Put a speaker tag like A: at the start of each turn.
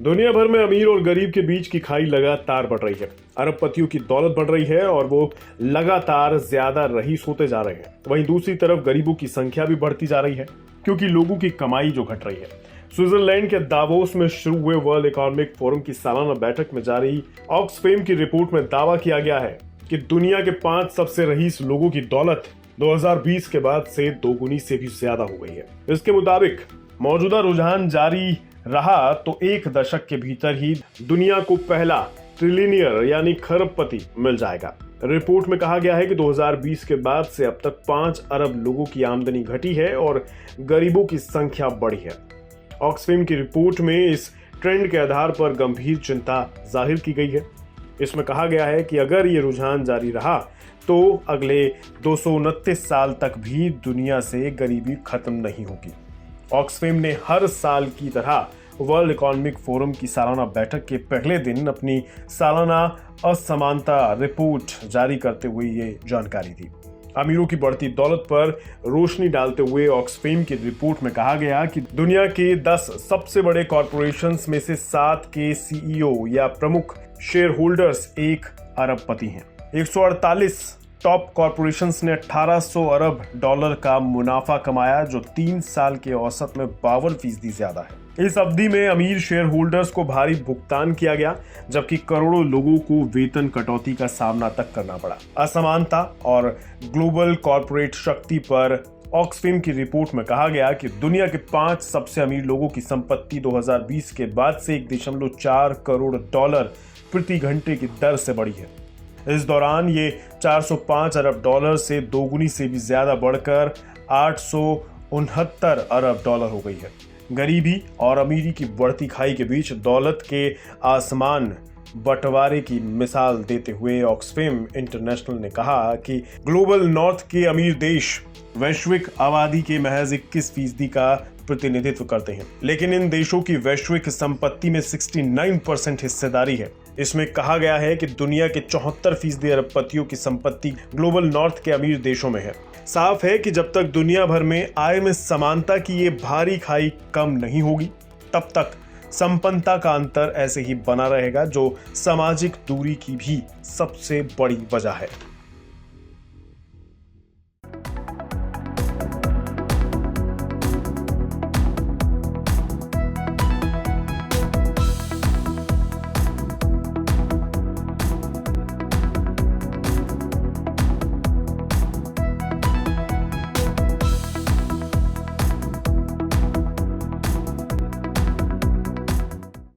A: दुनिया भर में अमीर और गरीब के बीच की खाई लगातार बढ़ रही है। अरबपतियों की दौलत बढ़ रही है और वो लगातार ज्यादा रईस होते जा रहे हैं। वहीं दूसरी तरफ गरीबों की संख्या भी बढ़ती जा रही है क्योंकि लोगों की कमाई जो घट रही है। स्विट्जरलैंड के दावोस में शुरू हुए वर्ल्ड इकोनॉमिक फोरम की सालाना बैठक में जारी ऑक्सफैम की रिपोर्ट में दावा किया गया है कि दुनिया के 5 सबसे रईस लोगों की दौलत 2020 के बाद से दोगुनी से भी ज्यादा हो गई है। इसके मुताबिक मौजूदा रुझान जारी रहा तो एक दशक के भीतर ही दुनिया को पहला ट्रिलियनियर यानी खरबपति मिल जाएगा। रिपोर्ट में कहा गया है कि 2020 के बाद से अब तक 5 अरब लोगों की आमदनी घटी है और गरीबों की संख्या बढ़ी है। ऑक्सफैम की रिपोर्ट में इस ट्रेंड के आधार पर गंभीर चिंता जाहिर की गई है। इसमें कहा गया है कि अगर ये रुझान जारी रहा तो अगले 229 साल तक भी दुनिया से गरीबी खत्म नहीं होगी। ऑक्सफैम ने हर साल की तरह वर्ल्ड इकोनॉमिक फोरम की सालाना बैठक के पहले दिन अपनी सालाना असमानता रिपोर्ट जारी करते हुए ये जानकारी दी। अमीरों की बढ़ती दौलत पर रोशनी डालते हुए ऑक्सफैम की रिपोर्ट में कहा गया कि दुनिया के 10 सबसे बड़े कॉरपोरेशंस में से 7 के सीईओ या प्रमुख शेयर होल्डर्स 1 अरबपति हैं। 148 टॉप कॉरपोरेशंस ने 1800 अरब डॉलर का मुनाफा कमाया, जो 3 साल के औसत में 52% ज्यादा है। इस अवधि में अमीर शेयर होल्डर्स को भारी भुगतान किया गया, जबकि करोड़ों लोगों को वेतन कटौती का सामना तक करना पड़ा। असमानता और ग्लोबल कॉरपोरेट शक्ति पर ऑक्सफैम की रिपोर्ट में कहा गया कि दुनिया के 5 सबसे अमीर लोगों की संपत्ति 2020 के बाद से 1.4 करोड़ डॉलर प्रति घंटे की दर से बढ़ी है। इस दौरान ये 405 अरब डॉलर से दोगुनी से भी ज्यादा बढ़कर 869 अरब डॉलर हो गई है। गरीबी और अमीरी की बढ़ती खाई के बीच दौलत के आसमान बंटवारे की मिसाल देते हुए ऑक्सफैम इंटरनेशनल ने कहा कि ग्लोबल नॉर्थ के अमीर देश वैश्विक आबादी के महज 21% का प्रतिनिधित्व करते हैं, लेकिन इन देशों की वैश्विक संपत्ति में 69% हिस्सेदारी है। इसमें कहा गया है कि दुनिया के 74% अरबपतियों की संपत्ति ग्लोबल नॉर्थ के अमीर देशों में है। साफ है कि जब तक दुनिया भर में आय में समानता की ये भारी खाई कम नहीं होगी, तब तक संपन्नता का अंतर ऐसे ही बना रहेगा, जो सामाजिक दूरी की भी सबसे बड़ी वजह है।